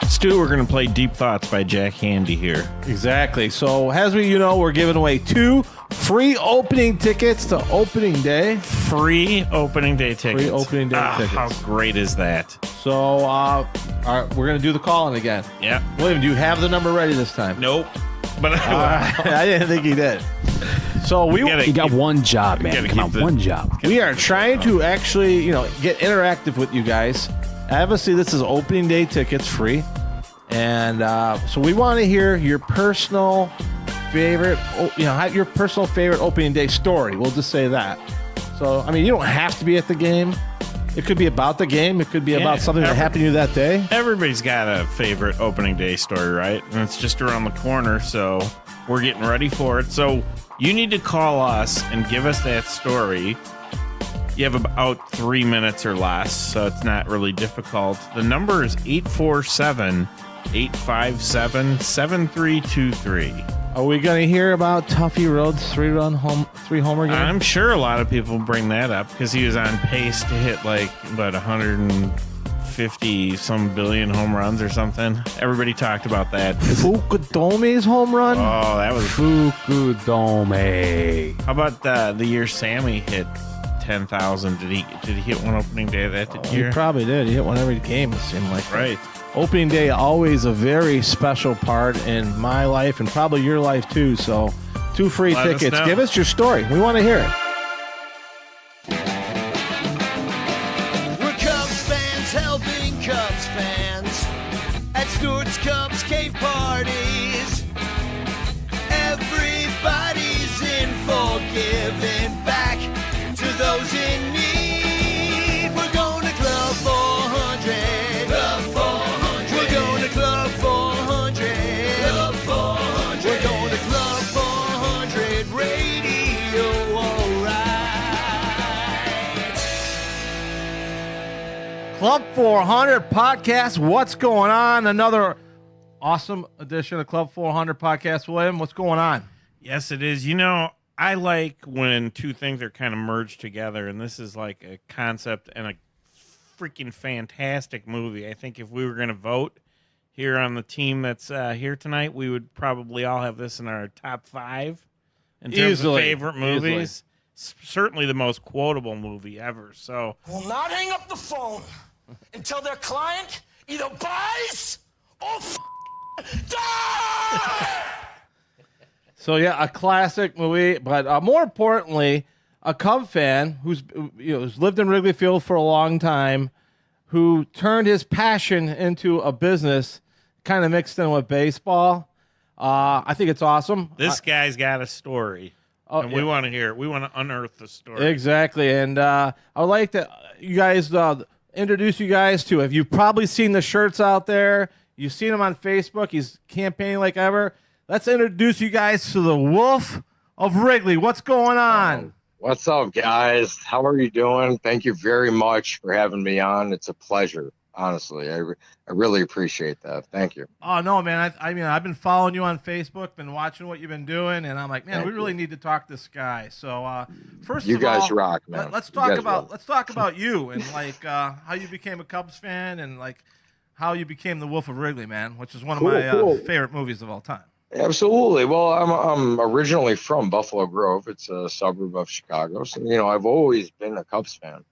Stu, we're going to play Deep Thoughts by Jack Handy here. Exactly. So, as we're giving away 2 free opening tickets to opening day. Free opening day tickets. Free opening day tickets. How great is that? So, all right, we're going to do the call-in again. Yeah. William, do you have the number ready this time? Nope. But I didn't think he did. So you got one job, man. Come on, one job. We are trying to actually, get interactive with you guys. Obviously, this is opening day tickets free. And so we want to hear your personal favorite, your personal favorite opening day story. We'll just say that. So, you don't have to be at the game. It could be about the game. It could be about something that happened to you that day. Everybody's got a favorite opening day story, right? And it's just around the corner, so we're getting ready for it. So you need to call us and give us that story. You have about 3 minutes or less, so it's not really difficult. The number is 847-857-7323. Are we going to hear about Tuffy Rhodes' 3-homer game? I'm sure a lot of people bring that up because he was on pace to hit about 150 some billion home runs or something. Everybody talked about that. Fukudome's home run? Oh, that was Fukudome. How about the year Sammy hit 10,000? Did he hit one opening day that year? He probably did. He hit one every game, it seemed like. Right. Opening day, always a very special part in my life and probably your life too. So 2 free tickets. Give us your story. We want to hear it. We're Cubs fans helping Cubs fans at Stewart's Cubs cave parties. Everybody's in for giving back to those in need. We're going to Club 400. Club 400. We're going to Club 400. Club 400. We're going to Club 400 Radio, alright. Club 400 podcast. What's going on? Another awesome edition of Club 400 podcast. William, what's going on? Yes, it is. I like when 2 things are kind of merged together, and this is like a concept and a freaking fantastic movie. I think if we were going to vote here on the team that's here tonight, we would probably all have this in our top 5 in terms of favorite movies. Certainly the most quotable movie ever. So Will not hang up the phone until their client either buys or dies! So yeah, a classic movie, but more importantly, a Cub fan who's lived in Wrigley Field for a long time, who turned his passion into a business, kind of mixed in with baseball. I think it's awesome. this guy's got a story, and we want to hear it. We want to unearth the story. Exactly, and I would like to introduce you guys to. Have you probably seen the shirts out there? You've seen him on Facebook. He's campaigning like ever. Let's introduce you guys to the Wolf of Wrigley. What's going on? What's up, guys? How are you doing? Thank you very much for having me on. It's a pleasure, honestly. I really appreciate that. Thank you. Oh, no, man. I've been following you on Facebook, been watching what you've been doing, and I'm like, man, we really need to talk to this guy. So, first you of guys all, rock, man. Let's talk about you and how you became a Cubs fan and how you became the Wolf of Wrigley, man, which is one of my favorite movies of all time. Absolutely. Well, I'm originally from Buffalo Grove. It's a suburb of Chicago. So, I've always been a Cubs fan.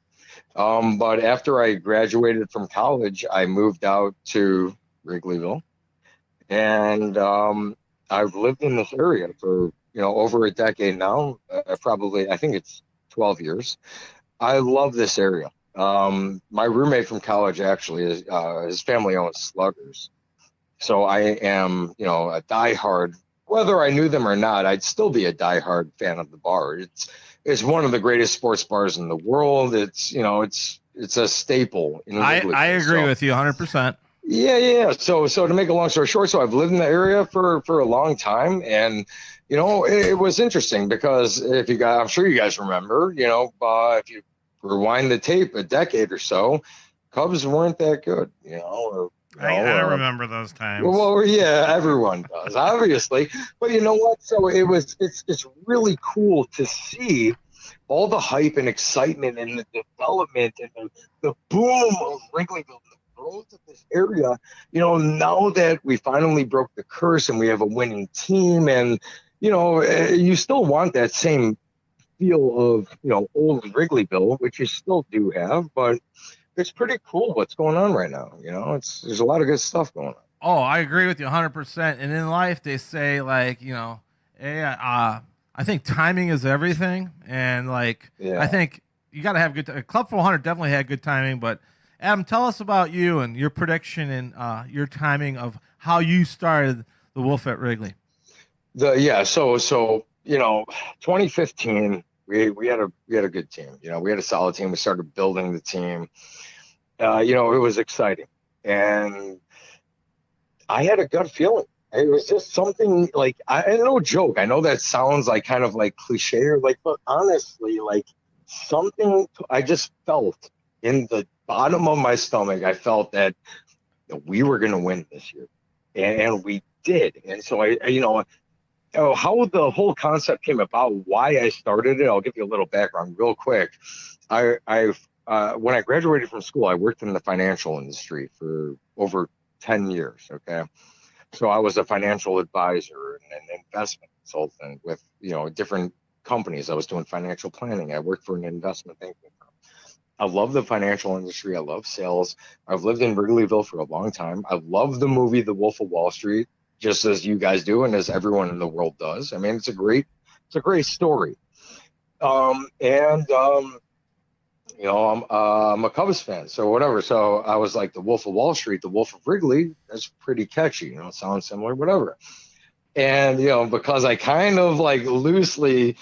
But after I graduated from college, I moved out to Wrigleyville. And I've lived in this area for, over a decade now. I think it's 12 years. I love this area. My roommate from college actually is his family owns Sluggers. So I am, a diehard, whether I knew them or not, I'd still be a diehard fan of the bar. It's one of the greatest sports bars in the world. It's a staple. I agree with you 100%. Yeah. So to make a long story short, so I've lived in the area for a long time, and it was interesting because I'm sure you guys remember, if you rewind the tape a decade or so, Cubs weren't that good, I remember those times. Well, yeah, everyone does, obviously. But you know what? So it's really cool to see all the hype and excitement and the development and the boom of Wrigleyville, the growth of this area, now that we finally broke the curse and we have a winning team, and you still want that same feel of old Wrigleyville, which you still do have, but it's pretty cool what's going on right now. There's a lot of good stuff going on. Oh, I agree with you 100%. And in life, they say I think timing is everything, and I think you got to have good. Club 400 definitely had good timing, but Adam, tell us about you and your prediction and your timing of how you started the Wolf at Wrigley. So 2015, we had a good team. We had a solid team. We started building the team. It was exciting, and I had a gut feeling. It was just something no joke. I know that sounds like kind of like cliche but honestly, something I just felt in the bottom of my stomach. I felt that we were going to win this year, and we did. And so how the whole concept came about, why I started it, I'll give you a little background real quick. When I graduated from school, I worked in the financial industry for over 10 years. Okay. So I was a financial advisor and an investment consultant with, different companies. I was doing financial planning. I worked for an investment banking firm. I love the financial industry. I love sales. I've lived in Wrigleyville for a long time. I love the movie The Wolf of Wall Street, just as you guys do and as everyone in the world does. I mean, it's a great story. I'm a Cubs fan, so whatever. So I was like, the Wolf of Wall Street, the Wolf of Wrigley, that's pretty catchy, it sounds similar, whatever. And, because I kind of loosely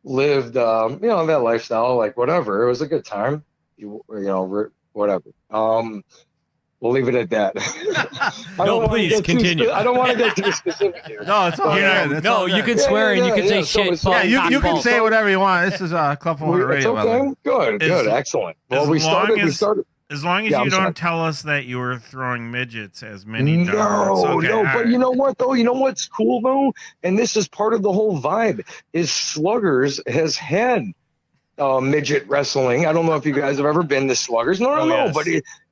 lived, that lifestyle, whatever, it was a good time, whatever. We'll leave it at that. No, please continue. I don't want to get too specific here. No, it's all good. No, you can swear and you can say shit. You can say whatever you want. This is Club 400 Radio. Okay. Good, excellent. Well, we started. As long as you don't tell us that you were throwing midgets as mini darts. Okay, but right. You know what, though? You know what's cool, though? And this is part of the whole vibe, is Sluggers has had midget wrestling. I don't know if you guys have ever been to Sluggers. No, yes. but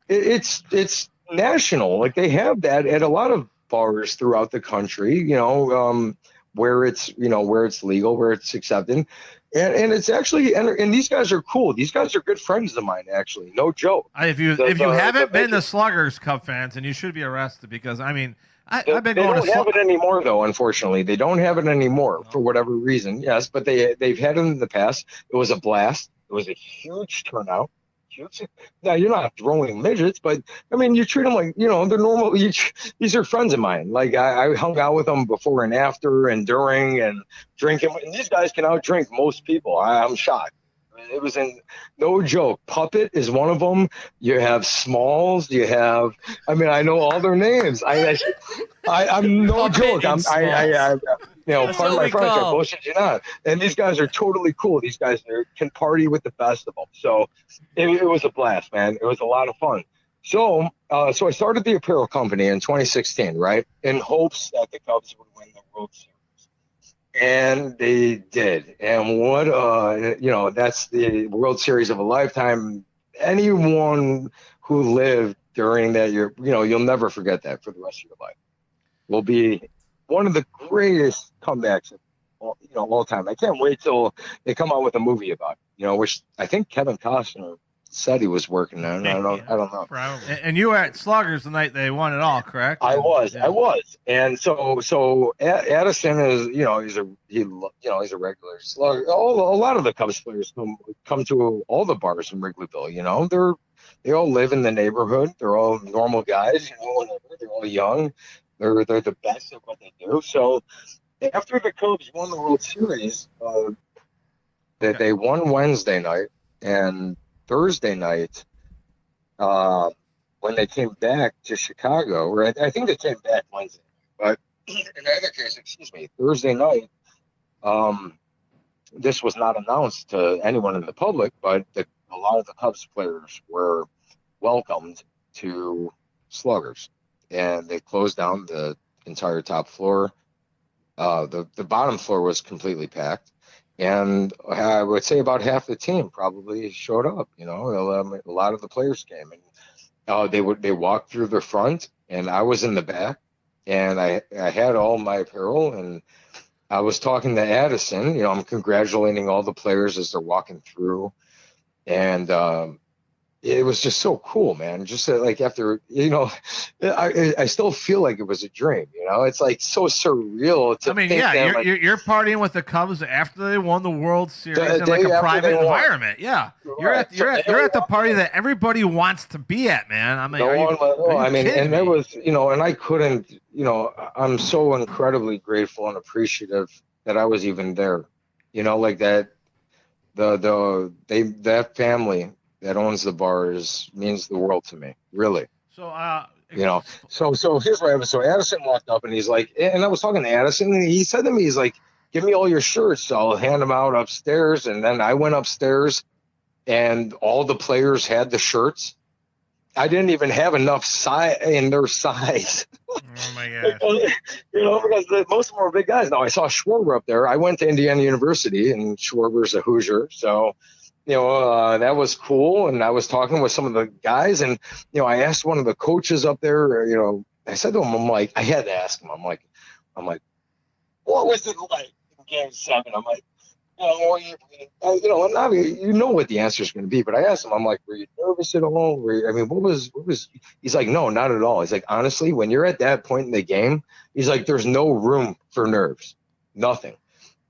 it's national. They have that at a lot of bars throughout the country, where it's legal, where it's accepted. And it's actually, and these guys are cool. These guys are good friends of mine, actually. No joke. If you haven't been to Sluggers Cub fans, and you should be arrested, because I've been going to. They don't have it anymore, though. Unfortunately, they don't have it anymore for whatever reason. Yes, but they've had it in the past. It was a blast. It was a huge turnout. Now, you're not throwing midgets, but I mean, you treat them like, they're normal. These are friends of mine. I hung out with them before and after and during and drinking. And these guys can outdrink most people. I'm shocked. It was no joke. Puppet is one of them. You have Smalls. You have, I know all their names. I'm no joke. Pardon my French, I bullshit you not. And these guys are totally cool. These guys can party with the best of them. So it was a blast, man. It was a lot of fun. So I started the apparel company in 2016, right, in hopes that the Cubs would win the World Series. And they did. And what, that's the World Series of a lifetime. Anyone who lived during that year, you'll never forget that for the rest of your life. Will be one of the greatest comebacks of all time. I can't wait till they come out with a movie about it, which I think Kevin Costner said he was working on. I don't know. Probably. And you were at Sluggers the night they won it all, correct? I was. And so Addison is, he's a regular slugger. A lot of the Cubs players come to all the bars in Wrigleyville. They all live in the neighborhood. They're all normal guys. They're all young. They're the best at what they do. So after the Cubs won the World Series, they won Wednesday night, and Thursday night, when they came back to Chicago, or I think they came back Wednesday, but in either case, Thursday night, this was not announced to anyone in the public, but a lot of the Cubs players were welcomed to Sluggers, and they closed down the entire top floor. The bottom floor was completely packed. And I would say about half the team probably showed up. A lot of the players came, and They walked through the front, and I was in the back, and I had all my apparel, and I was talking to Addison. I'm congratulating all the players as they're walking through, and it was just so cool, man. Just like after, I still feel like it was a dream. It's like so surreal. You're partying with the Cubs after they won the World Series in like a private environment. Yeah, you're at the party that everybody wants to be at, man. I mean, and there was, and I couldn't, I'm so incredibly grateful and appreciative that I was even there. Like that, that family that owns the bars means the world to me, really. So, so here's what happened. So Addison walked up, and he's like, and I was talking to Addison, and he said to me, he's like, give me all your shirts. So I'll hand them out upstairs. And then I went upstairs, and all the players had the shirts. I didn't even have enough in their size. Oh my god! Because most of them are big guys. Now I saw Schwarber up there. I went to Indiana University, and Schwarber's a Hoosier, so that was cool. And I was talking with some of the guys, and I asked one of the coaches up there. I said to him, I'm like, I had to ask him. I'm like, what was it like in Game 7? I'm like, you know what the answer is going to be, but I asked him, I'm like, were you nervous at all? What was, he's like, no, not at all. He's like, honestly, when you're at that point in the game, he's like, there's no room for nerves, nothing.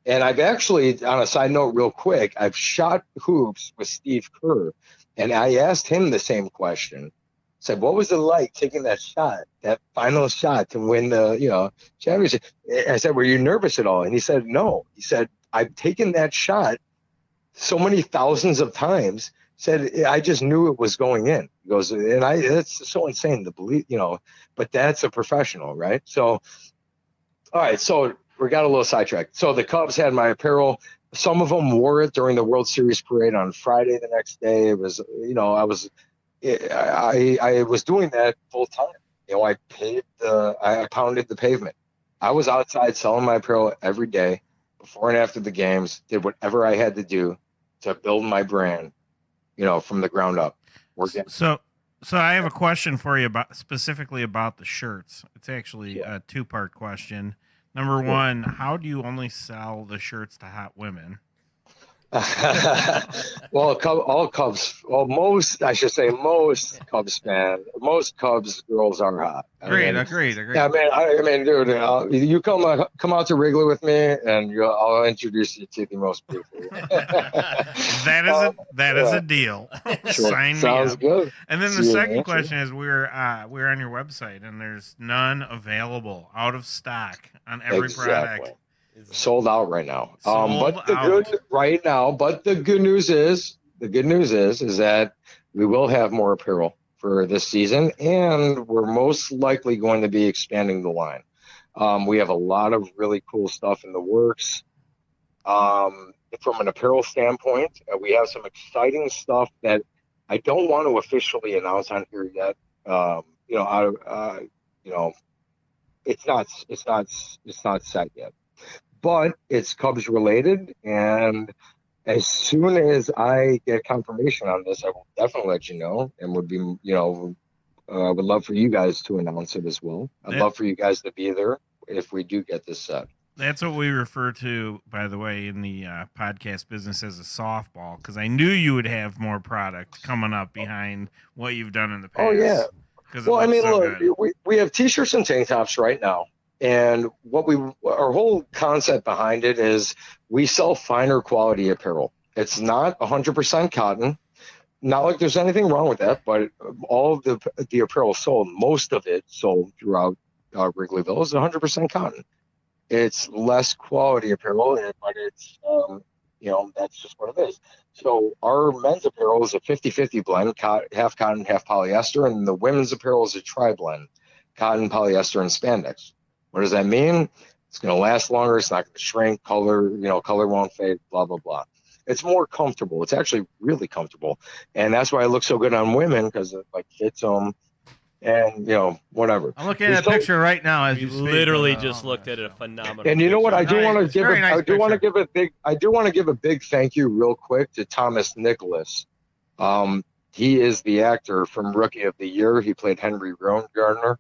And I've actually, on a side note real quick, I've shot hoops with Steve Kerr, and I asked him the same question. Said, what was it like taking that shot, that final shot to win the, championship? I said, were you nervous at all? And he said, no. He said, I've taken that shot so many thousands of times. Said, I just knew it was going in. He goes, and that's so insane to believe, but that's a professional, right? So, all right. So we got a little sidetracked. So the Cubs had my apparel. Some of them wore it during the World Series parade on Friday the next day. It was, I was doing that full time. I pounded the pavement. I was outside selling my apparel every day. Before and after the games, did whatever I had to do to build my brand, from the ground up. So I have a question for you specifically about the shirts. It's actually a two-part question. Number one, how do you only sell the shirts to hot women? Well, all Cubs, most Cubs most Cubs girls are hot. Agreed. Yeah, dude, you come out to Wrigley with me, and I'll introduce you to the most beautiful. that is a deal. Sure. Sign Sounds me up. good. And then the second question is, we're on your website, and there's none available, out of stock on every product. Sold out right now. But the good news is that we will have more apparel for this season, and we're most likely going to be expanding the line. We have a lot of really cool stuff in the works. From an apparel standpoint, we have some exciting stuff that I don't want to officially announce on here yet. It's not set yet. But it's Cubs related, and as soon as I get confirmation on this, I will definitely let you know, and would would love for you guys to announce it as well. I'd love for you guys to be there if we do get this set. That's what we refer to, by the way, in the podcast business as a softball, because I knew you would have more product coming up behind what you've done in the past. Oh, yeah. Well, we have T-shirts and tank tops right now. And our whole concept behind it is we sell finer quality apparel. It's not 100% cotton. Not like there's anything wrong with that, but all of the apparel sold, most of it sold throughout Wrigleyville is 100% cotton. It's less quality apparel, but it's, that's just what it is. So our men's apparel is a 50-50 blend, half cotton, half polyester, and the women's apparel is a tri-blend, cotton, polyester, and spandex. What does that mean? It's going to last longer. It's not going to shrink. Color won't fade, blah, blah, blah. It's more comfortable. It's actually really comfortable. And that's why it looks so good on women, because it fits them and, whatever. I'm looking at a picture right now. As you literally just looked at a phenomenal. And you know what? I do want to give a big thank you real quick to Thomas Nicholas. He is the actor from Rookie of the Year. He played Henry Gardner,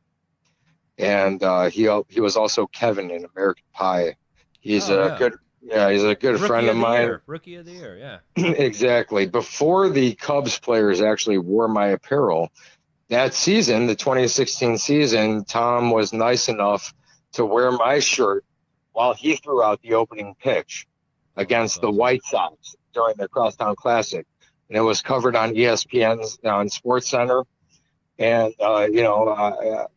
and he was also Kevin in American Pie. He's he's a good friend of mine. Rookie of the Year, yeah. Exactly. Before the Cubs players actually wore my apparel, that season, the 2016 season, Tom was nice enough to wear my shirt while he threw out the opening pitch against the White Sox during the Crosstown Classic. And it was covered on ESPN's on Sports Center. And, that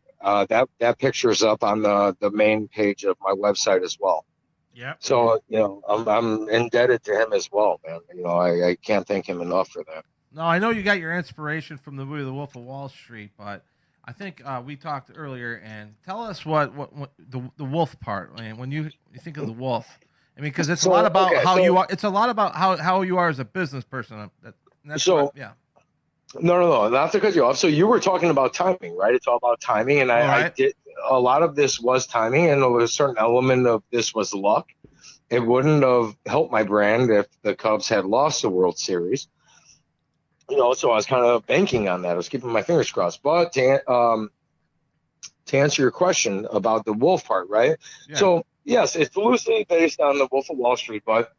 picture's up on the main page of my website as well. Yeah. So, I'm indebted to him as well, man. I can't thank him enough for that. No, I know you got your inspiration from the movie The Wolf of Wall Street, but I think we talked earlier. And tell us what the wolf part. I mean, when you think of the wolf, I mean, because it's a lot about you are. It's a lot about how you are as a business person. No, not to cut you off. So you were talking about timing, right? It's all about timing, and I did. A lot of this was timing, and a certain element of this was luck. It wouldn't have helped my brand if the Cubs had lost the World Series. So I was kind of banking on that. I was keeping my fingers crossed. But to answer your question about the wolf part, right? Yeah. So, yes, it's loosely based on the Wolf of Wall Street. But,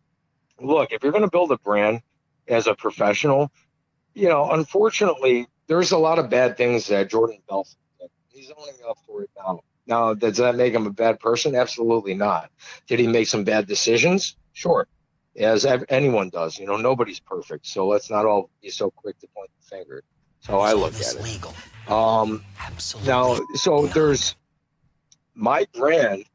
look, if you're going to build a brand as a professional, unfortunately, there's a lot of bad things that Jordan Belfort did. He's owning up for it now. Now, does that make him a bad person? Absolutely not. Did he make some bad decisions? Sure. As anyone does, nobody's perfect. So let's not all be so quick to point the finger. That's how I look at it. Legal. Absolutely. Now, so there's my brand.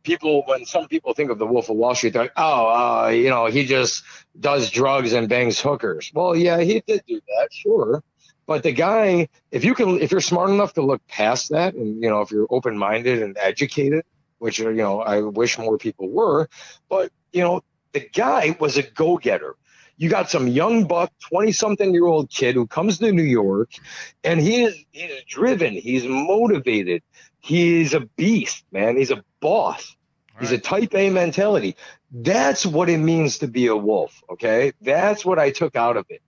When some people think of the Wolf of Wall Street, they're like, he just does drugs and bangs hookers. Well, yeah, he did do that, sure. But the guy, if you're smart enough to look past that, and if you're open-minded and educated, which I wish more people were, but the guy was a go-getter. You got some young buck, 20-something-year-old kid who comes to New York, and he's driven. He's motivated. He's a beast, man. He's a boss. Right. He's a type A mentality. That's what it means to be a wolf, okay? That's what I took out of it.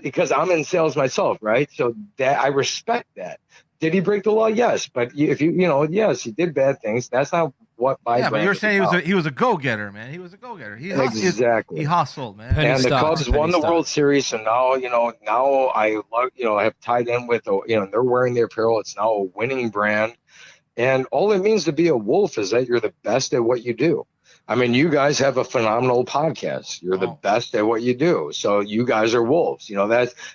Because I'm in sales myself, right? So that I respect that. Did he break the law? Yes. But if yes, he did bad things. That's not what my brand. But you're saying he was a go-getter, man. He was a go-getter. Exactly. He hustled, man. And the Cubs won the World Series, so now I have tied in with they're wearing the apparel. It's now a winning brand, and all it means to be a wolf is that you're the best at what you do. I mean, you guys have a phenomenal podcast. You're the best at what you do, so you guys are wolves.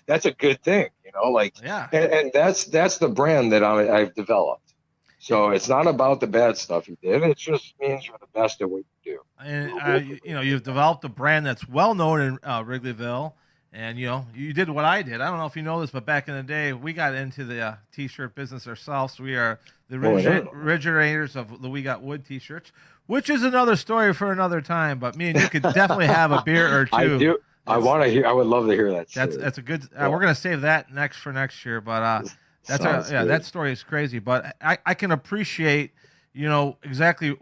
That's a good thing. And that's the brand that I've developed. So it's not about the bad stuff you did. It just means you're the best at what you do. And you've developed a brand that's well known in Wrigleyville, and you did what I did. I don't know if you know this, but back in the day, we got into the T-shirt business ourselves. We are the originators of the We Got Wood T-shirts, which is another story for another time. But me and you could definitely have a beer or two. I do. I would love to hear that. That's a good. We're gonna save that for next year, but. That story is crazy, but I can appreciate, exactly,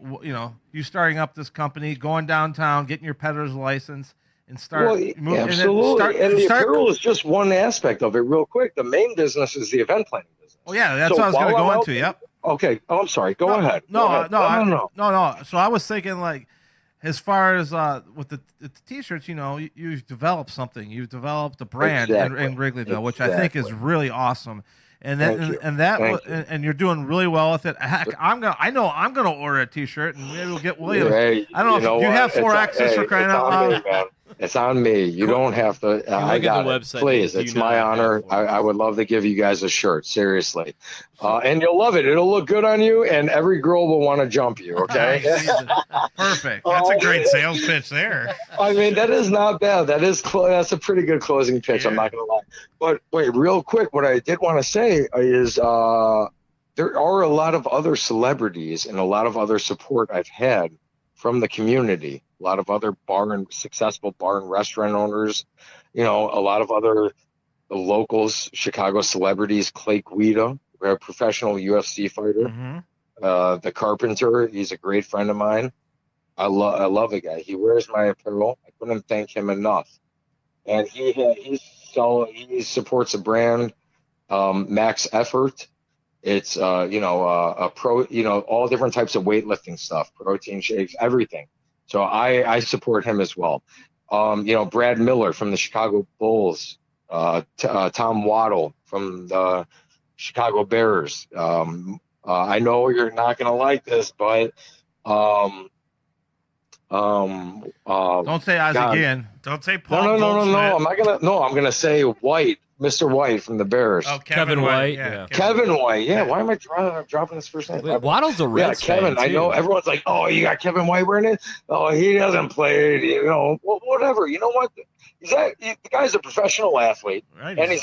you starting up this company, going downtown, getting your peddler's license, and absolutely. And the apparel is just one aspect of it. Real quick, the main business is the event planning business. Oh yeah, that's what I was going to go into. Yep. Okay. Oh, I'm sorry. Go ahead. No. So I was thinking, like, as far as with the T-shirts, you've developed something. You've developed a brand in Wrigleyville, which I think is really awesome. And you're doing really well with it. Heck, I know I'm gonna order a T-shirt, and maybe we'll get William. Hey, I don't know if you have 4X's for crying out loud. It's on me. You don't have to. I got it. Please, it's my honor. I would love to give you guys a shirt. Seriously, and you'll love it. It'll look good on you, and every girl will want to jump you. Okay. Perfect. That's a great sales pitch there. I mean, that is not bad. That's a pretty good closing pitch. Yeah. I'm not gonna lie. But wait, real quick, what I did want to say is there are a lot of other celebrities and a lot of other support I've had from the community. A lot of other successful bar and restaurant owners, a lot of other locals, Chicago celebrities, Clay Guida, a professional UFC fighter, the Carpenter, he's a great friend of mine. I love the guy. He wears my apparel. I couldn't thank him enough. And he's he supports a brand, Max Effort. It's a pro, all different types of weightlifting stuff, protein shakes, everything. So I support him as well. Brad Miller from the Chicago Bulls, Tom Waddle from the Chicago Bears. I know you're not gonna like this, but Don't say Oz again. Don't say Paul. No. I'm gonna say White, Mr. White from the Bears. Oh, Kevin White. Yeah. Kevin White. Yeah. Why am I dropping his first name? Wait, Waddle's a Reds Kevin. fan, I know too. everyone's like, oh, you got Kevin White wearing it. Oh, he hasn't played. Whatever. You know what? The guy's a professional athlete, Right. and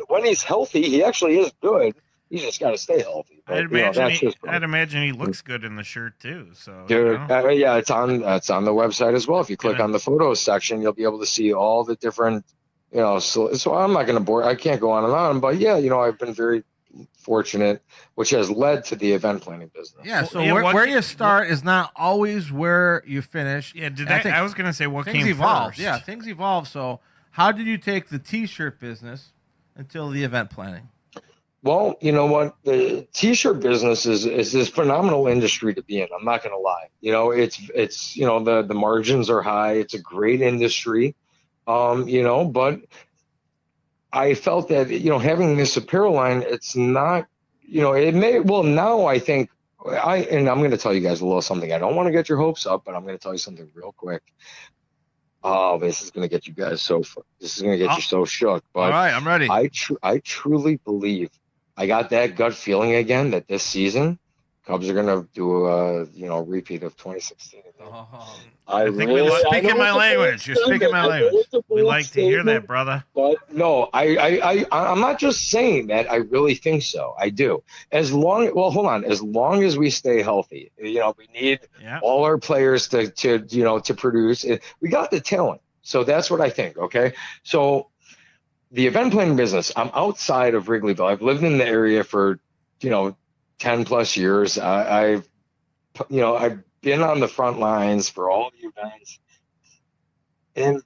when he's healthy, he actually is good. He's just got to stay healthy. But, I'd imagine he looks good in the shirt too. So, dude, it's on the website as well. If you click on the photos section, you'll be able to see all the different, So I'm not going to bore. I can't go on and on, but I've been very fortunate, which has led to the event planning business. Yeah. So where you start is not always where you finish. Yeah. I was going to say what things came evolve. first. Yeah, things evolve. So how did you take the T-shirt business until the event planning? Well, you know what? The T-shirt business is this phenomenal industry to be in. I'm not going to lie. It's the margins are high. It's a great industry, but I felt that, having this apparel line, it's not, it may, well, now I think and I'm going to tell you guys a little something. I don't want to get your hopes up, but I'm going to tell you something real quick. Oh, this is going to get you guys you so shook. But all right, I'm ready. I truly believe I got that gut feeling again that this season Cubs are going to do a repeat of 2016. I think we're speaking my language. You're speaking my language. We like to hear that, brother. But no, I'm not just saying that. I really think so. I do. As long as we stay healthy, we need all our players to produce. We got the talent. So that's what I think. Okay. So the event planning business, I'm outside of Wrigleyville. I've lived in the area for, 10 plus years. I've been on the front lines for all the events. And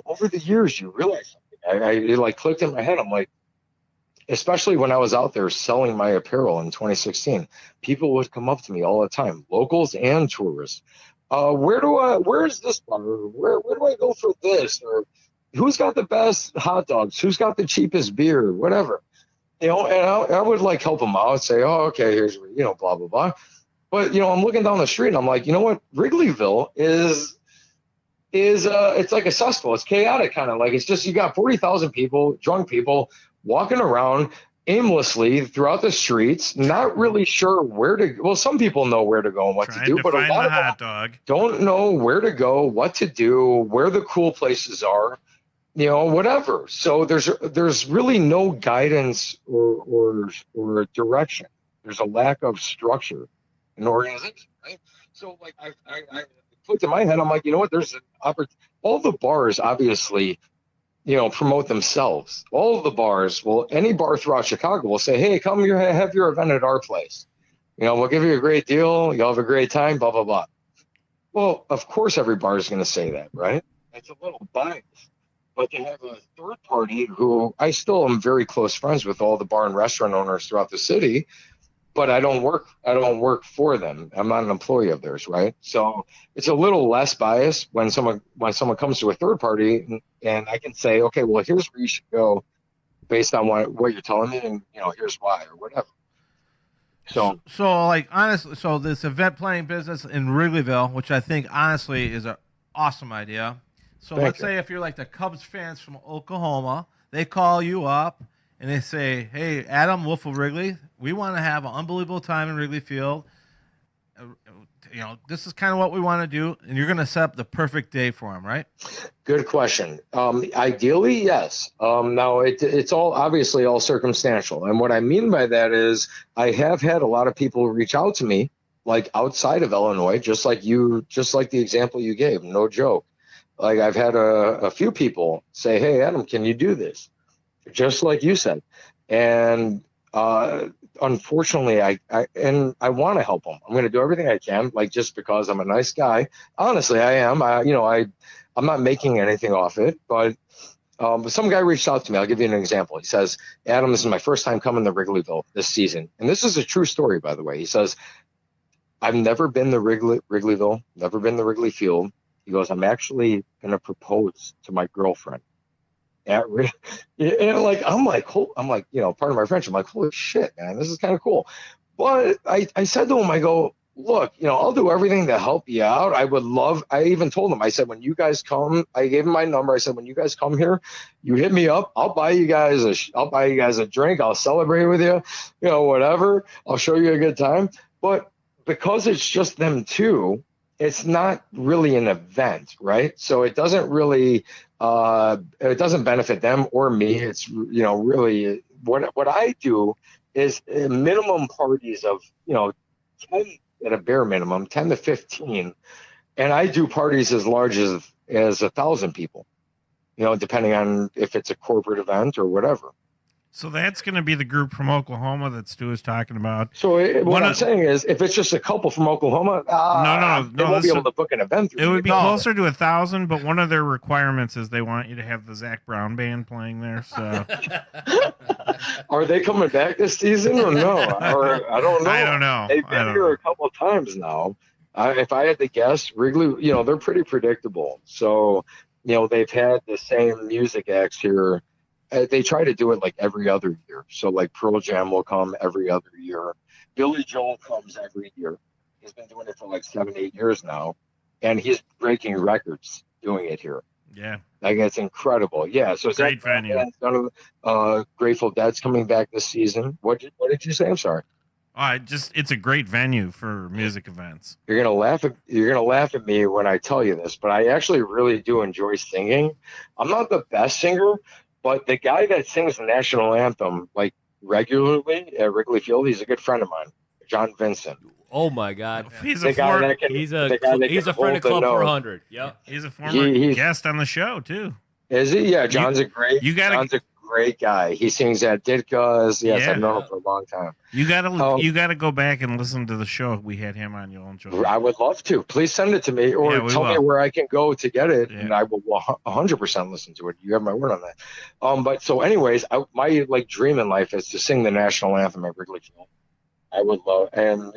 over the years, you realize something. It clicked in my head. I'm like, especially when I was out there selling my apparel in 2016, people would come up to me all the time, locals and tourists. Where's this bar? Where do I go for this? Or who's got the best hot dogs? Who's got the cheapest beer? Whatever. And I would help them out, say, oh, okay, here's, blah, blah, blah. But, I'm looking down the street and I'm like, you know what? Wrigleyville is it's like a cesspool. It's chaotic, kind of it's just, you got 40,000 people, drunk people walking around aimlessly throughout the streets, not really sure where to, well, some people know where to go and what to do, but a lot of them don't know where to go, what to do, where the cool places are. Whatever. So there's really no guidance or direction. There's a lack of structure and organization, right? So I clicked in my head. I'm like, you know what? There's an opportunity. All the bars obviously, promote themselves. All of the bars, any bar throughout Chicago will say, hey, come here, have your event at our place. We'll give you a great deal. You'll have a great time, blah, blah, blah. Well, of course, every bar is going to say that, right? It's a little biased. But to have a third party who I still am very close friends with all the bar and restaurant owners throughout the city, but I don't work for them. I'm not an employee of theirs, right? So it's a little less biased when someone comes to a third party and I can say, okay, well, here's where you should go based on what you're telling me, and here's why or whatever. So honestly, this event planning business in Wrigleyville, which I think honestly is an awesome idea. So let's say if you're the Cubs fans from Oklahoma, they call you up and they say, hey, Adam, Wolf of Wrigley, we want to have an unbelievable time in Wrigley Field. This is kind of what we want to do, and you're going to set up the perfect day for them, right? Good question. Ideally, yes. Now, it's all obviously all circumstantial. And what I mean by that is I have had a lot of people reach out to me, outside of Illinois, just like the example you gave, no joke. I've had a few people say, hey, Adam, can you do this? Just like you said. And unfortunately, I want to help them. I'm going to do everything I can, just because I'm a nice guy. Honestly, I am. I'm not making anything off it, but But some guy reached out to me. I'll give you an example. He says, Adam, this is my first time coming to Wrigleyville this season. And this is a true story, by the way. He says, I've never been to Wrigleyville, never been to Wrigley Field. He goes, I'm actually going to propose to my girlfriend. And I'm like, pardon my French. I'm like, holy shit, man, this is kind of cool. But I said to him, I go, look, I'll do everything to help you out. I even told him, I said, when you guys come, I gave him my number. I said, when you guys come here, you hit me up. I'll buy you guys a drink. I'll celebrate with you, whatever. I'll show you a good time. But because it's just them two, it's not really an event, right? So it doesn't really, it doesn't benefit them or me. It's, really what I do is minimum parties of, 10 at a bare minimum, 10 to 15. And I do parties as large as 1,000 people, depending on if it's a corporate event or whatever. So that's going to be the group from Oklahoma that Stu is talking about. So what I'm saying is, if it's just a couple from Oklahoma, they won't be able to book an event. It would be closer to 1,000, but one of their requirements is they want you to have the Zach Brown band playing there. So, are they coming back this season or no? Or I don't know. I don't know. They've been here a couple of times now. If I had to guess, Wrigley, they're pretty predictable. So, they've had the same music acts here. They try to do it like every other year. So like Pearl Jam will come every other year. Billy Joel comes every year. He's been doing it for like 7-8 years now. And he's breaking records doing it here. Yeah. Like, it's incredible. Yeah. So great venue. Grateful Dead's coming back this season. What did you say? I'm sorry. It's a great venue for music events. You're gonna laugh at me when I tell you this, but I actually really do enjoy singing. I'm not the best singer, but the guy that sings the national anthem like regularly at Wrigley Field, he's a good friend of mine, John Vincent. Oh my God, he's a friend of Club 400. Yeah, he's a former guest on the show too. Is he? Yeah, John's a great guy. He sings at Ditka's. Yes, I've known him for a long time. You gotta go back and listen to the show. We had him on. You'll enjoy it. I would love to. Please send it to me or tell me where I can go to get it, and I will 100% listen to it. You have my word on that. But so anyways, my dream in life is to sing the national anthem at Wrigley Field. I would love, and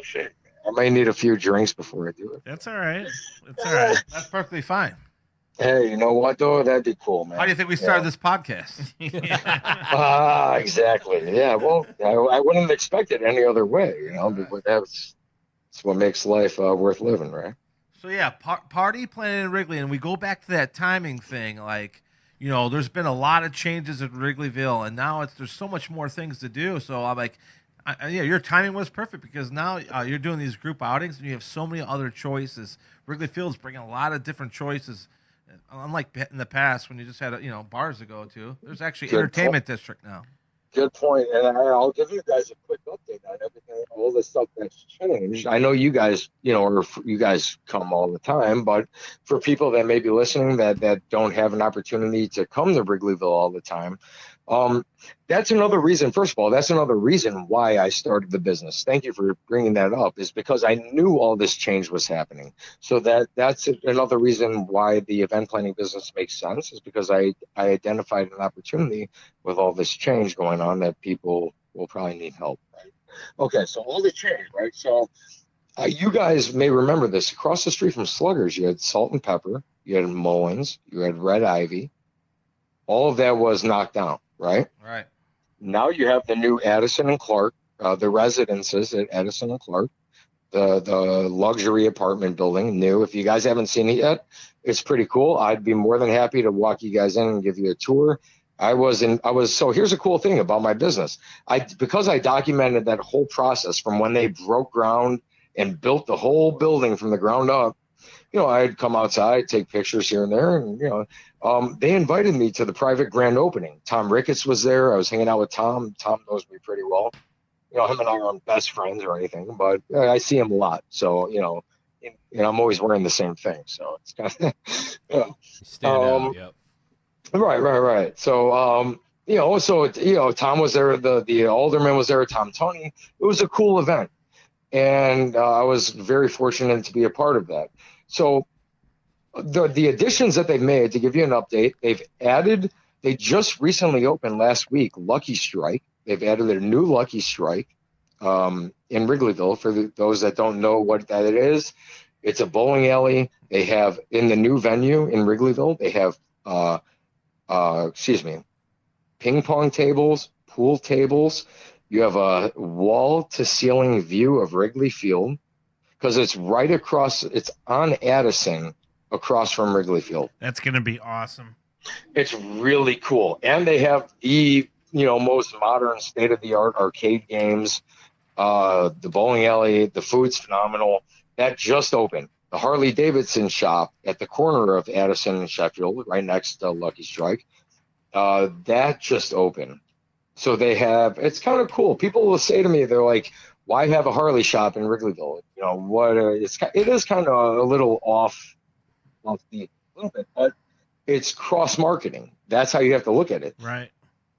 shit, I may need a few drinks before I do it. That's all right. That's perfectly fine. Hey, you know what though? That'd be cool, man. How do you think we started this podcast? Exactly. Yeah. Well, I wouldn't expect it any other way, but that's what makes life worth living, right? So yeah, party planning in Wrigley, and we go back to that timing thing. There's been a lot of changes at Wrigleyville, and now there's so much more things to do. So I'm like, your timing was perfect because now you're doing these group outings, and you have so many other choices. Wrigley Field's bringing a lot of different choices. Unlike in the past when you just had bars to go to, there's actually entertainment district now. Good point, and I'll give you guys a quick update on everything, all the stuff that's changed. I know you guys, you guys come all the time, but for people that may be listening that don't have an opportunity to come to Wrigleyville all the time, that's another reason. First of all, that's another reason why I started the business. Thank you for bringing that up. Is because I knew all this change was happening. So that's another reason why the event planning business makes sense. Is because I identified an opportunity with all this change going on that people will probably need help. Right? Okay, so all the change, right? So you guys may remember this. Across the street from Sluggers, you had Salt and Pepper, you had Mullins, you had Red Ivy. All of that was knocked down. Right. Now you have the new Addison and Clark, the residences at Addison and Clark, the luxury apartment building, new. If you guys haven't seen it yet, it's pretty cool. I'd be more than happy to walk you guys in and give you a tour. So here's a cool thing about my business. Because I documented that whole process from when they broke ground and built the whole building from the ground up. I'd come outside, take pictures here and there, and they invited me to the private grand opening. Tom Ricketts was there. I was hanging out with Tom. Tom knows me pretty well. Him and I aren't best friends or anything, but I see him a lot. So I'm always wearing the same thing. So it's kind of stand out. Yep. Right. So Tom was there. The alderman was there. Tom Tony. It was a cool event, and I was very fortunate to be a part of that. So the additions that they've made, to give you an update, they just recently opened last week Lucky Strike. They've added a new Lucky Strike in Wrigleyville. For those that don't know what that it is, it's a bowling alley. They have, in the new venue in Wrigleyville, they have ping pong tables, pool tables. You have a wall to ceiling view of Wrigley Field, because it's right across, it's on Addison across from Wrigley Field. That's going to be awesome. It's really cool. And they have the, most modern state-of-the-art arcade games. The bowling alley, the food's phenomenal. That just opened. The Harley Davidson shop at the corner of Addison and Sheffield, right next to Lucky Strike, that just opened. So they have, it's kind of cool. People will say to me, they're like, why have a Harley shop in Wrigleyville? It is kind of a little off the little bit, but it's cross marketing. That's how you have to look at it. Right.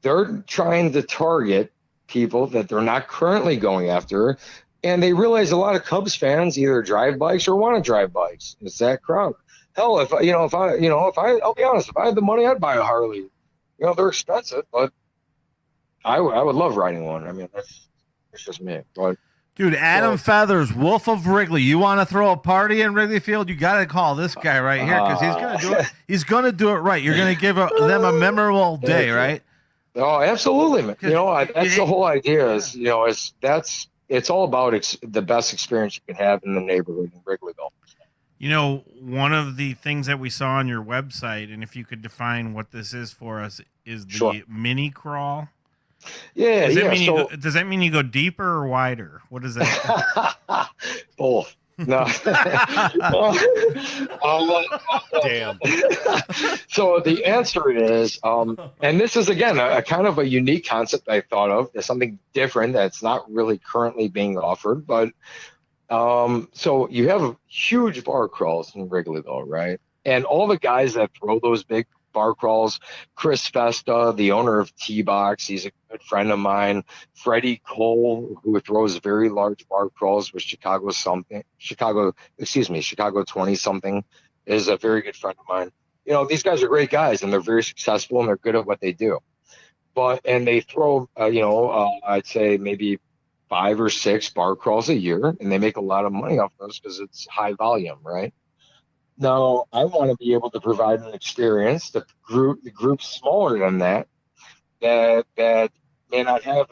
They're trying to target people that they're not currently going after, and they realize a lot of Cubs fans either drive bikes or want to drive bikes. It's that crowd. Hell, I'll be honest, if I had the money, I'd buy a Harley. They're expensive, but I would love riding one. I mean, that's just me. But dude, Adam Feathers, Wolf of Wrigley. You want to throw a party in Wrigley Field? You got to call this guy right here, because he's gonna do it. He's gonna do it right. You're gonna give them a memorable day, right? Oh, absolutely, man. That's the whole idea. Is it's all about the best experience you can have in the neighborhood in Wrigleyville. One of the things that we saw on your website, and if you could define what this is for us, is the mini crawl. Yeah, does that mean you go deeper or wider? What is that? Both. No. Damn. So the answer is, and this is again a kind of a unique concept I thought of. There's something different that's not really currently being offered, but so you have huge bar crawls in Wrigleyville, right? And all the guys that throw those big bar crawls, Chris Festa, the owner of T-Box, he's a good friend of mine. Freddie Cole, who throws very large bar crawls with Chicago 20-something, is a very good friend of mine. These guys are great guys, and they're very successful, and they're good at what they do. And they throw, I'd say maybe 5 or 6 bar crawls a year, and they make a lot of money off those because it's high volume, right? Now, I want to be able to provide an experience. The group smaller than that may not have,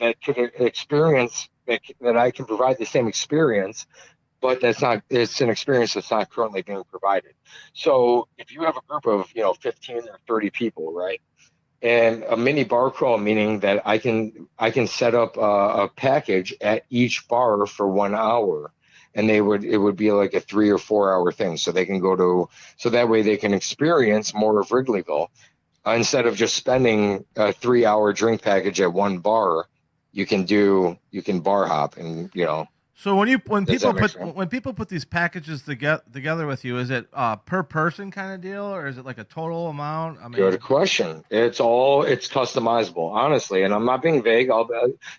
that could experience that I can provide the same experience, but it's an experience that's not currently being provided. So if you have a group of 15 or 30 people, right, and a mini bar crawl, meaning that I can set up a package at each bar for 1 hour. And it would be like a 3 or 4 hour thing. So they can so that way they can experience more of Wrigleyville. Instead of just spending a 3 hour drink package at one bar, you can bar hop and, So when people put these packages together with you, is it per person kind of deal, or is it like a total amount? I mean, good question. It's customizable, honestly, and I'm not being vague.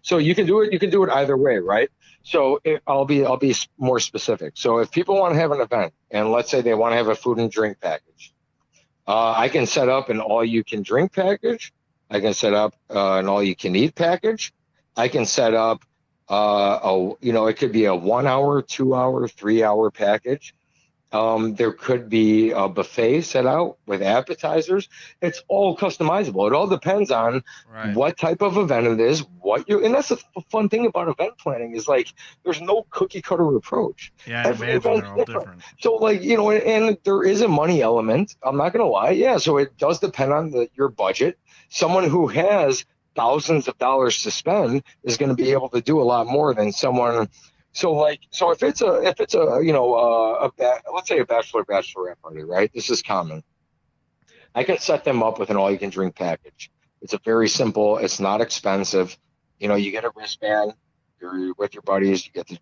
So you can do it either way, right? So I'll be more specific. So if people want to have an event, and let's say they want to have a food and drink package, I can set up an all-you-can-drink package. I can set up an all-you-can-eat package. I can set up it could be a 1 hour, 2 hour, 3 hour package. There could be a buffet set out with appetizers. It's all customizable. It all depends on what type of event it is, and that's the fun thing about event planning is like there's no cookie cutter approach. Yeah, every event's all different. So and there is a money element. I'm not going to lie. Yeah, so it does depend on your budget. Someone who has thousands of dollars to spend is going to be able to do a lot more than someone. So if it's a let's say a bachelorette party, right? This is common. I can set them up with an all you can drink package. It's a very simple. It's not expensive. You get a wristband. You're with your buddies. You get to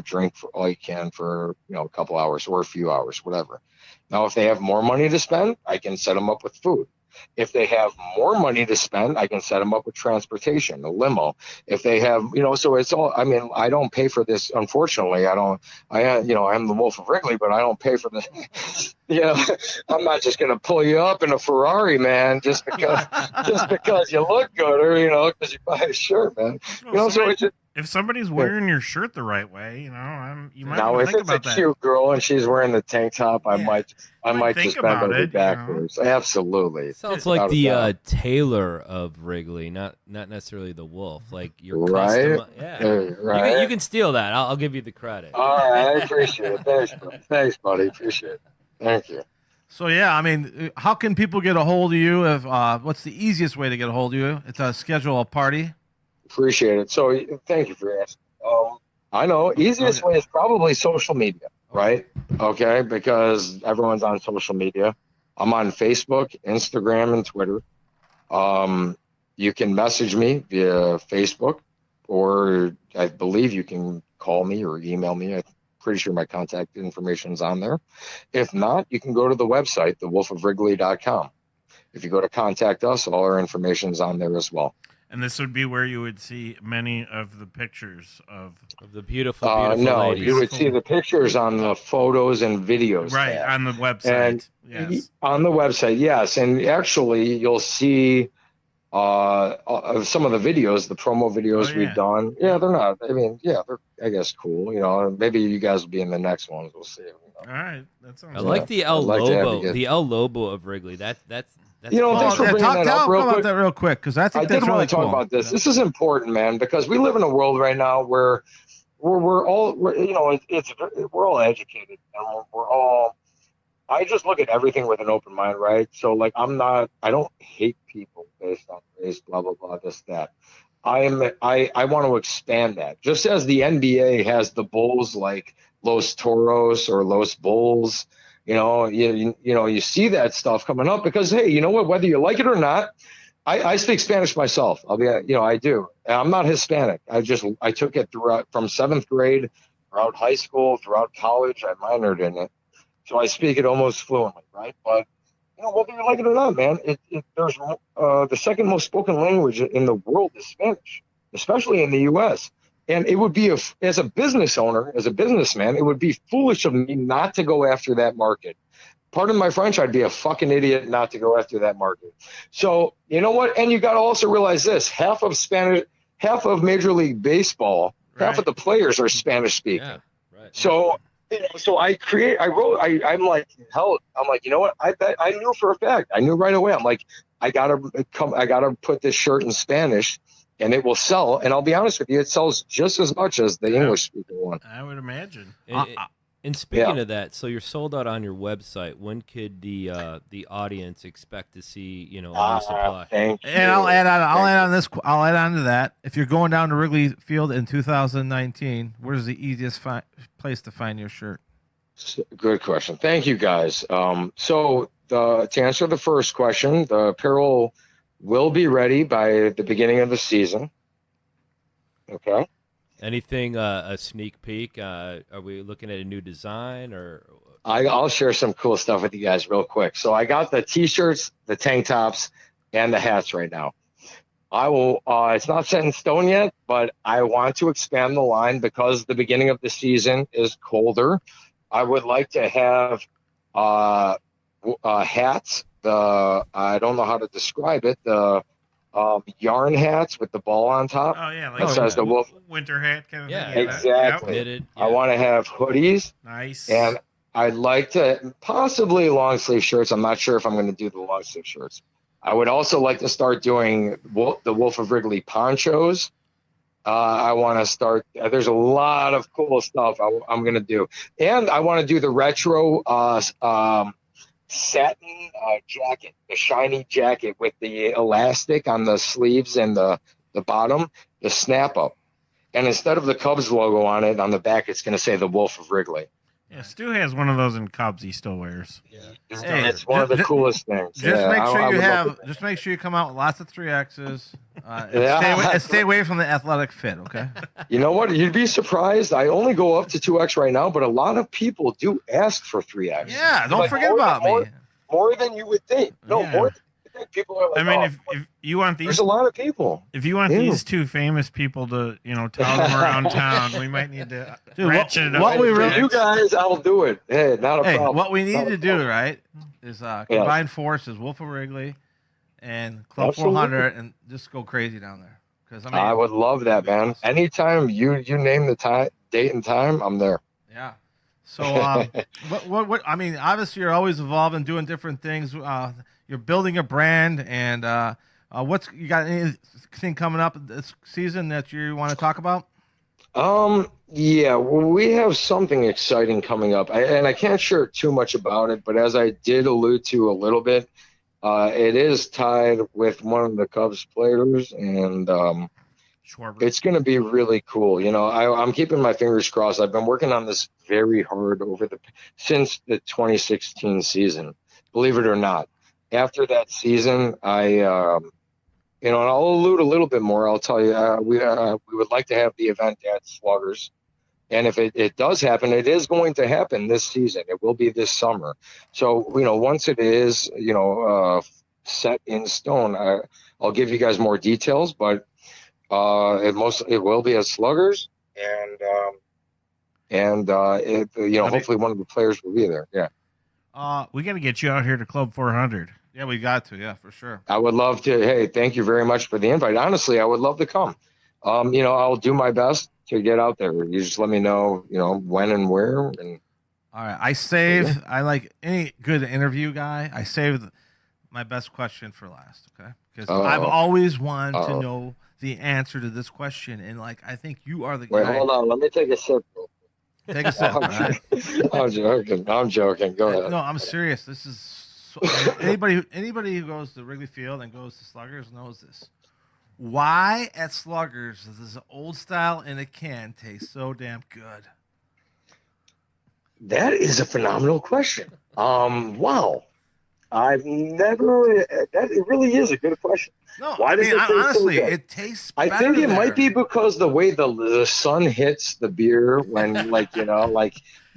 drink for all you can for a couple hours or a few hours, whatever. Now, if they have more money to spend, I can set them up with food. If they have more money to spend, I can set them up with transportation, a limo. If they have, so it's all, I mean, I don't pay for this. Unfortunately, I'm the Wolf of Wrigley, but I don't pay for the, I'm not just going to pull you up in a Ferrari, man, just because you look good or, because you buy a shirt, man. If somebody's wearing your shirt the right way, you might now want if to think it's about a that. cute girl and she's wearing the tank top, I might think just bend about over it, backwards. Absolutely. Sounds like the tailor of Wrigley, not necessarily the wolf. Like your custom. Yeah. Right. You can steal that. I'll give you the credit. All right, I appreciate it. Thanks, buddy. Appreciate it. Thank you. So yeah, I mean, how can people get a hold of you? If what's the easiest way to get a hold of you? It's to schedule a party. Appreciate it. So thank you for asking. I know easiest way is probably social media, right? Okay, because everyone's on social media. I'm on Facebook, Instagram, and Twitter. You can message me via Facebook, or I believe you can call me or email me. I'm pretty sure my contact information is on there. If not, you can go to the website, thewolfofwrigley.com. If you go to contact us, all our information is on there as well. And this would be where you would see many of the pictures of the beautiful ladies. You would see the pictures on the photos and videos. Right, tab. on the website. And yes. On the website, yes. And actually, you'll see some of the videos, the promo videos we've done. Yeah, they're not. I mean, they're, I guess, cool. Maybe you guys will be in the next ones. We'll see. All right, that sounds. I like the El Lobo. The El Lobo of Wrigley. That's thanks for bringing that up real quick. About that real quick, because I think that's really cool. I did want to talk about this. This is important, man, because we live in a world right now where we're all educated, and we're all. I just look at everything with an open mind, right? So, like, I don't hate people based on race, blah blah blah, this that. I want to expand that. Just as the NBA has the Bulls like Los Toros or Los Bulls. You see that stuff coming up because, hey, you know what? Whether you like it or not, I speak Spanish myself. I do. And I'm not Hispanic. I took it from 7th grade, throughout high school, throughout college. I minored in it, so I speak it almost fluently, right? But whether you like it or not, man, there's the second most spoken language in the world is Spanish, especially in the U.S. And it would be, as a business owner, as a businessman, it would be foolish of me not to go after that market. Pardon my French, I'd be a fucking idiot not to go after that market. So, you know what? And you got to also realize this: half of Major League Baseball, half of the players are Spanish speaking. Yeah, right. So, I'm like, hell, I'm like, you know what? I knew for a fact. I knew right away. I'm like, I gotta put this shirt in Spanish. And it will sell. And I'll be honest with you, it sells just as much as the English-speaking one. I would imagine. And speaking of that, so you're sold out on your website. When could the audience expect to see a new supply? Thank you. And I'll add on to that. If you're going down to Wrigley Field in 2019, where's the easiest place to find your shirt? Good question. Thank you, guys. To answer the first question, the apparel will be ready by the beginning of the season. Okay. Anything, a sneak peek? Are we looking at a new design or? I'll share some cool stuff with you guys real quick. So I got the t-shirts, the tank tops, and the hats right now. I will, it's not set in stone yet, but I want to expand the line because the beginning of the season is colder. I would like to have hats. I don't know how to describe it. The yarn hats with the ball on top. Oh yeah, like that says the wolf winter hat kind of yeah, thing. Exactly. Knitted, I want to have hoodies. Nice. And I'd like to possibly long sleeve shirts. I'm not sure if I'm going to do the long sleeve shirts. I would also like to start doing the Wolf of Wrigley ponchos. I want to start. There's a lot of cool stuff I'm going to do, and I want to do the retro satin jacket, the shiny jacket with the elastic on the sleeves and the bottom, the snap up. And instead of the Cubs logo on it, on the back, it's going to say the Wolf of Wrigley. Yeah, Stu has one of those in Cubs he still wears. Yeah. It's one of the coolest things. Just make sure you come out with lots of 3Xs. Stay away from the athletic fit, okay? You know what? You'd be surprised. I only go up to 2X right now, but a lot of people do ask for 3X. Yeah, don't forget about me. More than you would think. No, more than you would think people are like, I mean, oh, if you want there's these, a lot of people. if you want Yeah. these two famous people to, tell them around town, we might need to Dude, ratchet it up. what we a For really- bit. you guys, I'll do it. Hey, not a Hey, problem. what we need Not to a do, problem. right, is combine forces, Wolf of Wrigley and Club Absolutely. 400, and just go crazy down there. Because I would love that, man. awesome. Anytime you name the time, date and time, I'm there. Yeah. So, what? I mean, obviously, you're always evolving, doing different things. You're building a brand, and what's you got anything coming up this season that you want to talk about? Yeah, well, we have something exciting coming up, and I can't share too much about it, but as I did allude to a little bit, it is tied with one of the Cubs players, and Schwarber. it's going to be really cool. I'm keeping my fingers crossed. I've been working on this very hard since the 2016 season, believe it or not. After that season, and I'll allude a little bit more. I'll tell you, we would like to have the event at Sluggers. And if it does happen, it is going to happen this season. It will be this summer. So, once it is, set in stone, I'll give you guys more details, but it will be at Sluggers, and hopefully one of the players will be there. Yeah. We got to get you out here to Club 400. Yeah, we got to. Yeah, for sure. I would love to. Hey, thank you very much for the invite. Honestly, I would love to come. I'll do my best to get out there. You just let me know, when and where. And All right. I like any good interview guy. I saved my best question for last. Okay. Because I've always wanted to know the answer to this question, and I think you are the guy. wait, hold on. Let me take a sip. Take a sip. All right? I'm joking. Go ahead. No, I'm serious. This is anybody who goes to Wrigley Field and goes to Sluggers knows this. Why at Sluggers does this old style in a can taste so damn good? That is a phenomenal question. Wow. I've never. It really is a good question. No, Why does it taste so honestly, good? it tastes. I better think it there. might be because the way the sun hits the beer when, or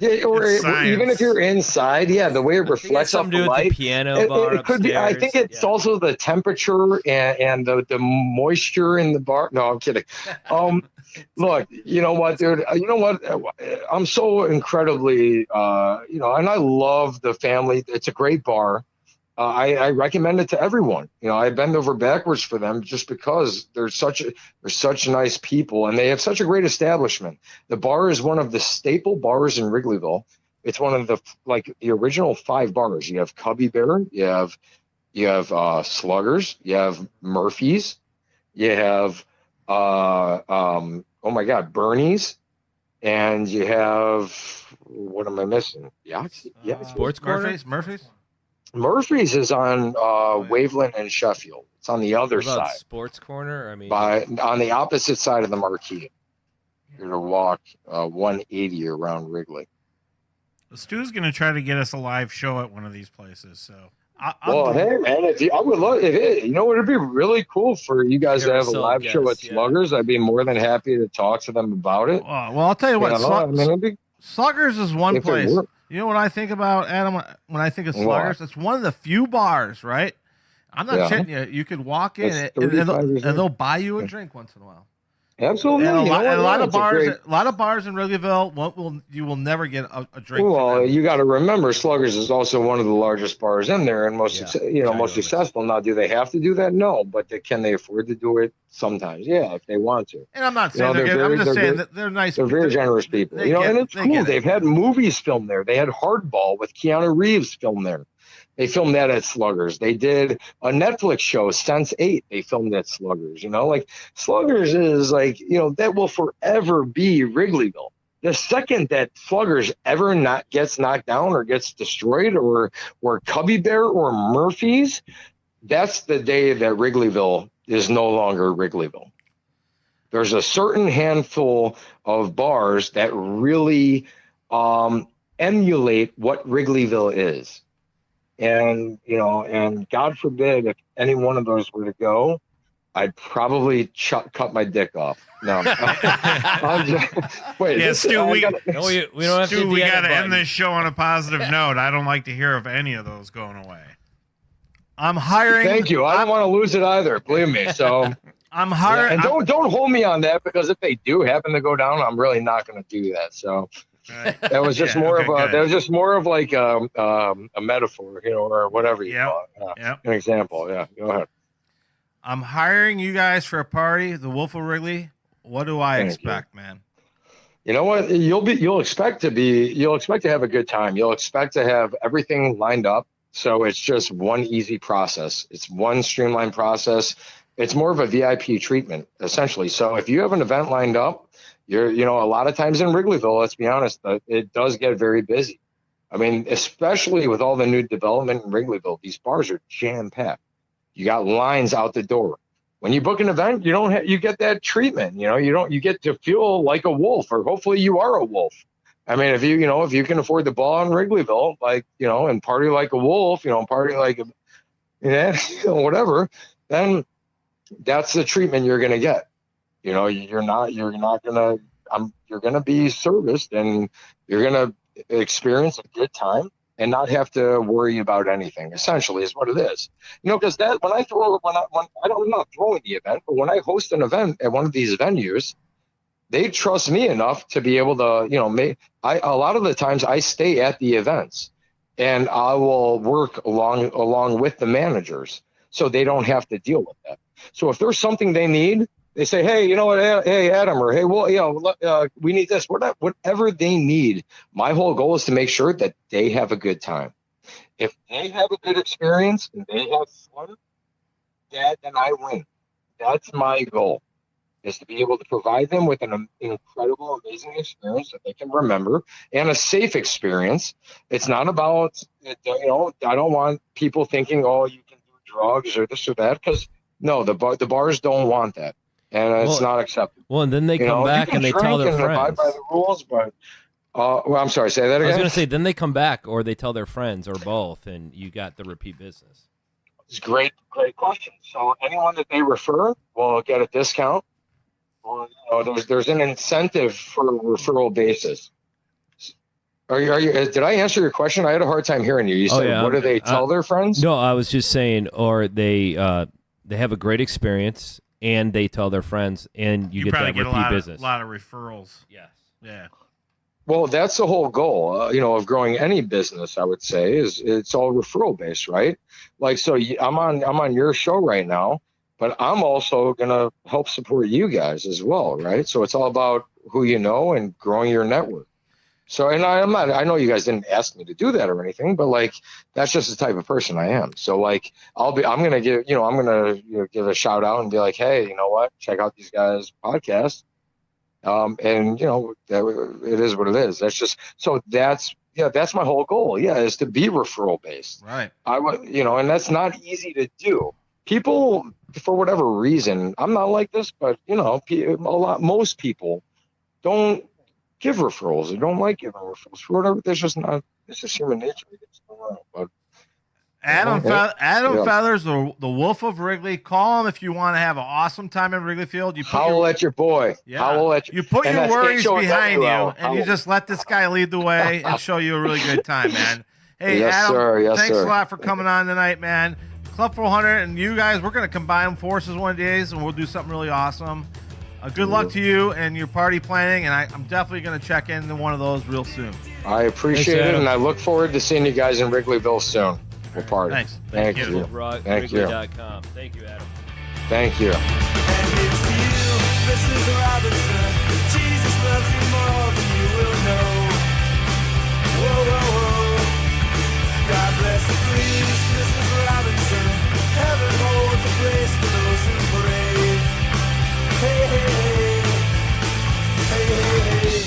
It's even if you're inside, the way it reflects off something to the do with light. the piano bar It could be. I think upstairs. it's also the temperature and the moisture in the bar. No, I'm kidding. Look, you know what, dude? You know what? I'm so incredibly, and I love the family. It's a great bar. I recommend it to everyone. I bend over backwards for them just because they're such nice people, and they have such a great establishment. The bar is one of the staple bars in Wrigleyville. It's one of the original 5 bars. You have Cubby Bear, you have Sluggers, you have Murphy's, you have oh my God, Bernie's, and you have, what am I missing? Yeah, Sports Corner? Murphy's is on Waveland and Sheffield. It's on the other What about side, Sports Corner? I mean, on the opposite side of the marquee. You're gonna walk 180 around Wrigley. Stu's going to try to get us a live show at one of these places. So, Hey man, I would love it'd be really cool for you guys to have a live show at Sluggers. I'd be more than happy to talk to them about it. Well, I'll tell you what. Sluggers is one place. worked. You know what I think about, Adam? When I think of Sluggers, it's one of the few bars, right? I'm not shitting you. You could walk in and they'll buy you a drink once in a while. Absolutely. And a lot of bars in Wrigleyville, you will never get a drink. Well, you got to remember, Sluggers is also one of the largest bars in there and most successful. Now, do they have to do that? No, but can they afford to do it? Sometimes, yeah, if they want to. And I'm not saying I'm just saying that they're nice. They're very generous people. And it's cool. They've had movies filmed there. They had Hardball with Keanu Reeves filmed there. They filmed that at Sluggers. They did a Netflix show, Sense8. They filmed at Sluggers. Sluggers is that will forever be Wrigleyville. The second that Sluggers ever gets knocked down or gets destroyed, or Cubby Bear or Murphy's, that's the day that Wrigleyville is no longer Wrigleyville. There's a certain handful of bars that really emulate what Wrigleyville is. And God forbid if any one of those were to go, I'd probably cut my dick off. No. Wait. Yeah, Stu, we don't have Stu, we got to end this show on a positive note. I don't like to hear of any of those going away. I'm hiring. Thank you. I don't want to lose it either. Believe me. So I'm hiring. and don't hold me on that, because if they do happen to go down, I'm really not going to do that. So Right. that was just more of a good. that was just more of like a metaphor, or whatever you call it. Yep. An example. Yeah. Go ahead. I'm hiring you guys for a party, the Wolf of Wrigley. What do I expect, man? You know what? You'll expect to have a good time. You'll expect to have everything lined up. So it's just one easy process. It's one streamlined process. It's more of a VIP treatment, essentially. So if you have an event lined up, a lot of times in Wrigleyville, let's be honest, it does get very busy. I mean, especially with all the new development in Wrigleyville, these bars are jam packed. You got lines out the door. When you book an event, you get that treatment. You get to feel like a wolf, or hopefully you are a wolf. I mean, if you can afford the ball in Wrigleyville, and party like a wolf, party like whatever, then that's the treatment you're going to get. You're going to be serviced, and you're going to experience a good time and not have to worry about anything, essentially, is what it is. Because I'm not throwing the event, but when I host an event at one of these venues, they trust me enough to be able to, a lot of the times I stay at the events, and I will work along with the managers, so they don't have to deal with that. So if there's something they need, they say, hey, you know what, hey, Adam, or hey, well, we need this, whatever they need. My whole goal is to make sure that they have a good time. If they have a good experience and they have fun, then I win. That's my goal, is to be able to provide them with an incredible, amazing experience that they can remember, and a safe experience. It's not about, I don't want people thinking, oh, you can do drugs or this or that, because no, the bars don't want that. And it's not acceptable. Well, and then they come back and they tell their friends. Abide by the rules, but I'm sorry, say that again. I was going to say, then they come back, or they tell their friends, or both, and you got the repeat business. It's great question. So anyone that they refer will get a discount. Or there's an incentive for a referral basis. Are you? Did I answer your question? I had a hard time hearing you. You said, what do they tell their friends? No, I was just saying, or they have a great experience, and they tell their friends, and you get that repeat business. A lot of referrals. Yes. Yeah. Well, that's the whole goal, of growing any business. I would say is it's all referral based, right? Like, so I'm on your show right now, but I'm also gonna help support you guys as well, right? So it's all about who you know and growing your network. So, and I know you guys didn't ask me to do that or anything, but that's just the type of person I am. So I'm going to give a shout out and be like, hey, you know what? Check out these guys' podcast. And it is what it is. That's just, so that's my whole goal. Yeah. Is to be referral based. Right. And that's not easy to do. People, for whatever reason, I'm not like this, but most people don't give referrals. They don't like giving referrals for whatever. It's just human nature. But Adam Feathers, the Wolf of Wrigley. Call him if you want to have an awesome time in Wrigleyfield. Howl at your boy. Yeah. Howl at your. You put your worries behind you, and you Howl. just let this guy lead the way and show you a really good time, man. Hey, Yes, Adam, sir. Yes, thanks sir. a lot for coming on tonight, man. Club 400 and you guys, we're going to combine forces one of these days, and we'll do something really awesome. Good luck to you and your party planning, and I'm definitely going to check into one of those real soon. I appreciate it, and I look forward to seeing you guys in Wrigleyville soon. We'll party. Thanks. Thank you. Thank you. Wrigley.com. Thank you, Adam. Thank you. And it's to you, Mrs. Robinson. Jesus loves you more than you will know. Whoa, whoa, whoa. God bless you, please, Mrs. Robinson. Heaven holds a place for those who pray. Hey, hey, hey. Hey, hey, hey.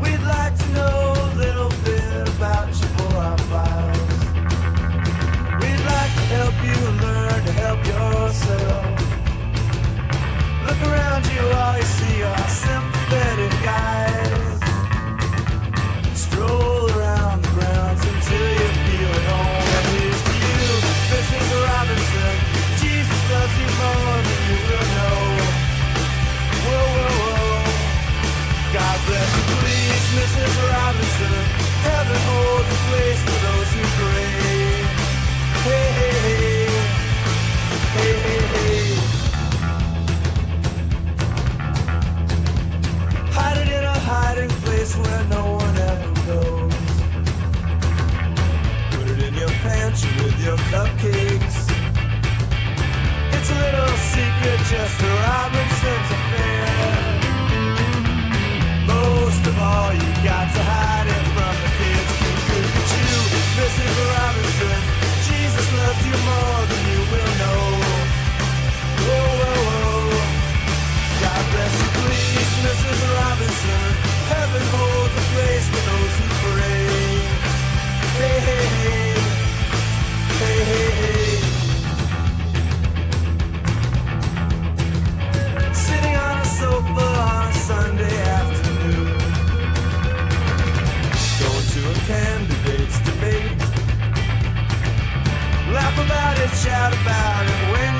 We'd like to know a little bit about you for our files. We'd like to help you learn to help yourself. shout about it when